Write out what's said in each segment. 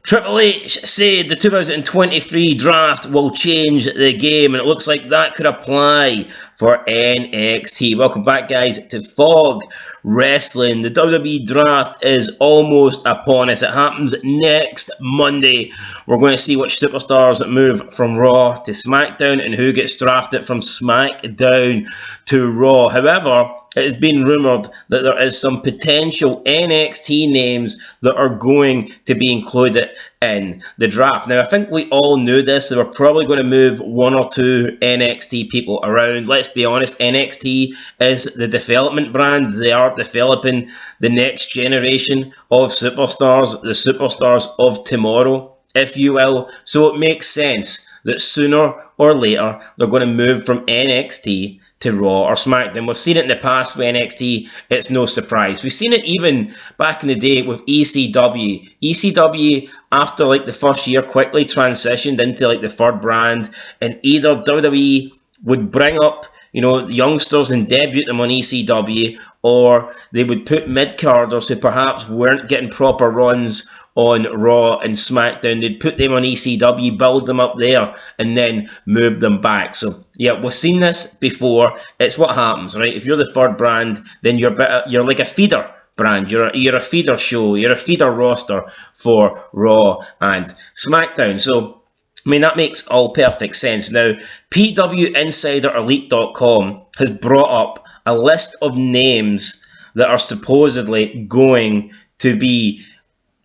Triple H said the 2023 draft will change the game, and it looks like that could apply for NXT. Welcome back, guys, to Fog Wrestling. The WWE draft is almost upon us. It happens next Monday. We're going to see which superstars move from Raw to SmackDown and who gets drafted from SmackDown to Raw. However, it has been rumoured that there is some potential NXT names that are going to be included in the draft. Now, I think we all knew this. They were probably going to move one or two NXT people around. Let's be honest, NXT is the development brand. They are developing the next generation of superstars, the superstars of tomorrow, if you will. So it makes sense that sooner or later they're going to move from NXT to Raw or SmackDown. We've seen it in the past with NXT. It's no surprise. We've seen it even back in the day with ECW. ECW, after like the first year, quickly transitioned into like the third brand, and either WWE would bring up, you know, youngsters and debut them on ECW, or they would put mid-carders who perhaps weren't getting proper runs on Raw and SmackDown. They'd put them on ECW, build them up there, and then move them back. So, yeah, we've seen this before. It's what happens, right? If you're the third brand, then you're like a feeder brand. You're a feeder show. You're a feeder roster for Raw and SmackDown. So, I mean, that makes all perfect sense. Now, PWInsiderElite.com has brought up a list of names that are supposedly going to be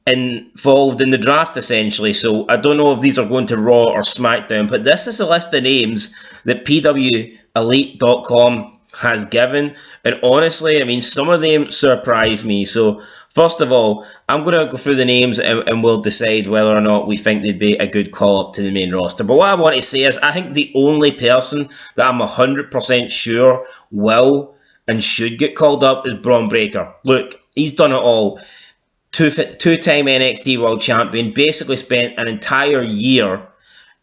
involved in the draft, essentially. So I don't know if these are going to Raw or SmackDown, but this is a list of names that PWElite.com has given, and honestly, I mean, some of them surprise me. So first of all, I'm going to go through the names and we'll decide whether or not we think they'd be a good call-up to the main roster. But what I want to say is, I think the only person that I'm 100% sure will and should get called up is Braun Breaker. Look, he's done it all. Two-time NXT World Champion, basically spent an entire year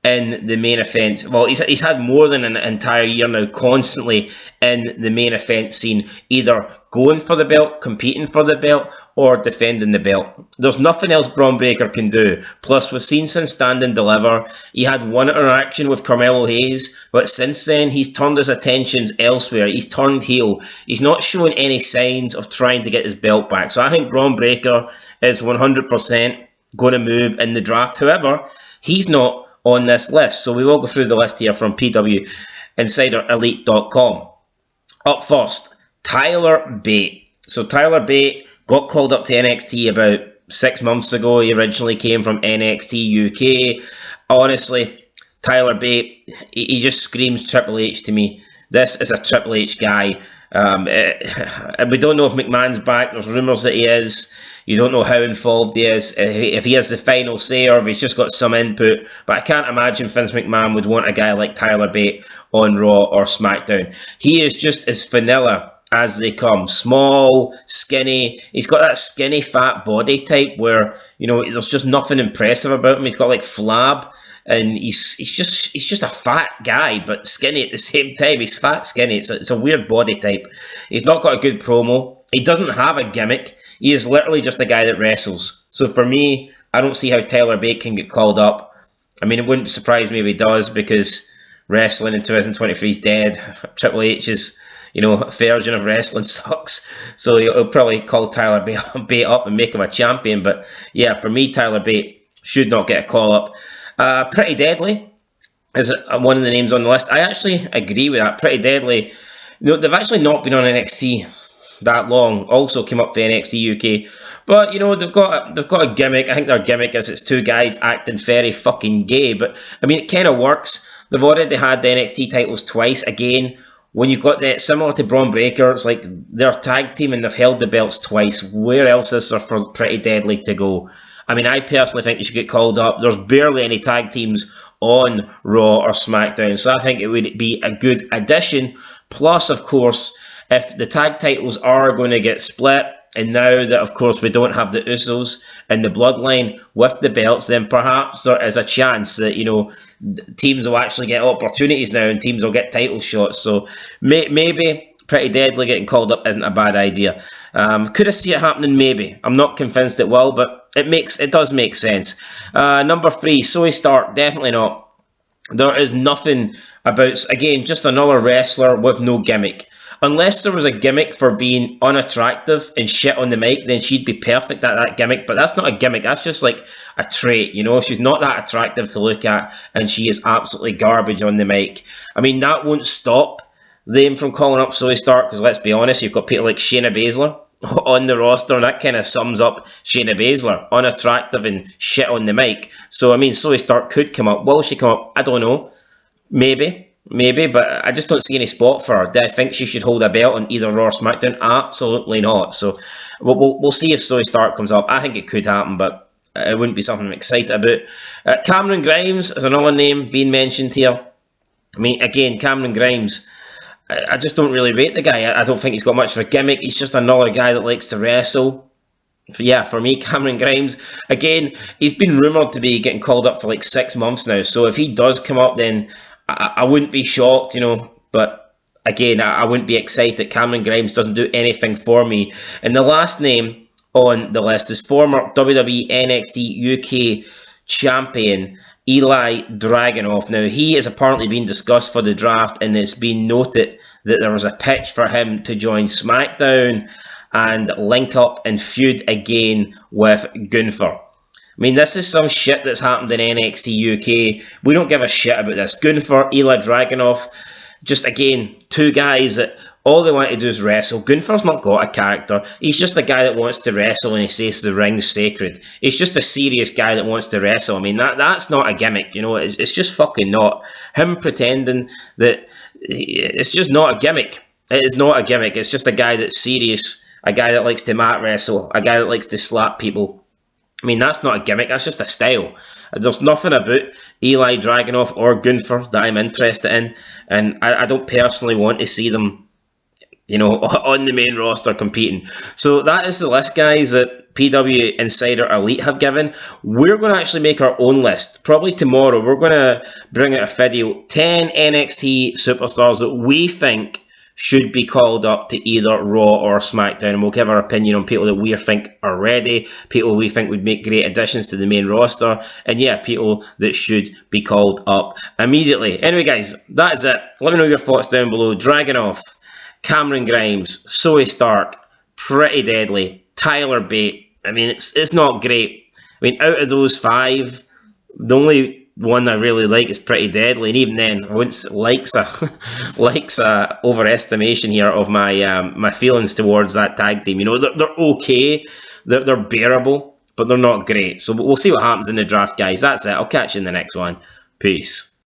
in the main event. Well, he's had more than an entire year now, constantly in the main event scene, either going for the belt, competing for the belt, or defending the belt. There's nothing else Braun Breaker can do. Plus, we've seen since Stand and Deliver, he had one interaction with Carmelo Hayes, but since then, he's turned his attentions elsewhere. He's turned heel. He's not showing any signs of trying to get his belt back. So I think Braun Breaker is 100% going to move in the draft. However, he's not on this list. So we will go through the list here from PWInsiderElite.com. Up first, Tyler Bate. So Tyler Bate got called up to NXT about 6 months ago. He originally came from NXT UK. Honestly, Tyler Bate, he just screams Triple H to me. This is a Triple H guy. And we don't know if McMahon's back. There's rumours that he is. You don't know how involved he is, if he has the final say or if he's just got some input. But I can't imagine Vince McMahon would want a guy like Tyler Bate on Raw or SmackDown. He is just as vanilla as they come. Small, skinny. He's got that skinny, fat body type where, you know, there's just nothing impressive about him. He's got like flab. And he's just a fat guy, but skinny at the same time. He's fat, skinny. It's a weird body type. He's not got a good promo. He doesn't have a gimmick. He is literally just a guy that wrestles. So for me, I don't see how Tyler Bate can get called up. I mean, it wouldn't surprise me if he does, because wrestling in 2023 is dead. Triple H's, you know, version of wrestling sucks. So he'll probably call Tyler Bate up and make him a champion. But yeah, for me, Tyler Bate should not get a call up. Pretty Deadly is one of the names on the list. I actually agree with that. Pretty Deadly, you know, they've actually not been on NXT that long. Also came up for NXT UK, but you know, they've got a gimmick. I think their gimmick is it's two guys acting very fucking gay. But I mean, it kind of works. They've already had the NXT titles twice. Again, when you've got that, similar to Braun Breaker, it's like they're tag team and they've held the belts twice. Where else is there for Pretty Deadly to go? I mean, I personally think they should get called up. There's barely any tag teams on Raw or SmackDown, so I think it would be a good addition. Plus, of course, if the tag titles are going to get split, and now that, of course, we don't have the Usos and the Bloodline with the belts, then perhaps there is a chance that, you know, teams will actually get opportunities now and teams will get title shots. So maybe Pretty Deadly getting called up isn't a bad idea. Could I see it happening? Maybe. I'm not convinced it will, but it does make sense. Number 3, Zoe Stark, definitely not. There is nothing about, again, just another wrestler with no gimmick. Unless there was a gimmick for being unattractive and shit on the mic, then she'd be perfect at that gimmick. But that's not a gimmick. That's just like a trait, you know. She's not that attractive to look at, and she is absolutely garbage on the mic. I mean, that won't stop them from calling up Zoe Stark, because let's be honest, you've got people like Shayna Baszler on the roster, and that kind of sums up Shayna Baszler, unattractive and shit on the mic. So, I mean, Zoe Stark could come up. Will she come up? I don't know. Maybe, but I just don't see any spot for her. Do I think she should hold a belt on either Raw or SmackDown? Absolutely not. So, we'll see if Zoe Stark comes up. I think it could happen, but it wouldn't be something I'm excited about. Cameron Grimes is another name being mentioned here. I mean, again, Cameron Grimes, I just don't really rate the guy. I don't think he's got much of a gimmick. He's just another guy that likes to wrestle. Yeah, for me, Cameron Grimes, again, he's been rumoured to be getting called up for like 6 months now. So if he does come up, then I wouldn't be shocked, you know. But again, I wouldn't be excited. Cameron Grimes doesn't do anything for me. And the last name on the list is former WWE NXT UK champion Eli Dragunov. Now, he is apparently being discussed for the draft, and it's been noted that there was a pitch for him to join SmackDown and link up and feud again with Gunther. I mean, this is some shit that's happened in NXT UK. We don't give a shit about this. Gunther, Eli Dragunov, just again, 2 guys that all they want to do is wrestle. Gunther's not got a character. He's just a guy that wants to wrestle and he says the ring's sacred. He's just a serious guy that wants to wrestle. I mean, that's not a gimmick, you know. It's just fucking not. Him pretending that it's just not a gimmick. It is not a gimmick. It's just a guy that's serious, a guy that likes to mat wrestle, a guy that likes to slap people. I mean, that's not a gimmick. That's just a style. There's nothing about Eli Dragunov or Gunther that I'm interested in, and I don't personally want to see them, you know, on the main roster competing. So that is the list, guys, that PW Insider Elite have given. We're going to actually make our own list. Probably tomorrow, we're going to bring out a video, 10 NXT superstars that we think should be called up to either Raw or SmackDown, and we'll give our opinion on people that we think are ready, people we think would make great additions to the main roster, and yeah, people that should be called up immediately. Anyway, guys, that is it. Let me know your thoughts down below. Dragunov, Cameron Grimes, Zoe Stark, Pretty Deadly, Tyler Bate. I mean, it's not great. I mean, out of those 5, the only one I really like is Pretty Deadly, and even then, I wouldn't likes a overestimation here of my feelings towards that tag team. You know, they're okay, they're bearable, but they're not great. So we'll see what happens in the draft, guys. That's it. I'll catch you in the next one. Peace.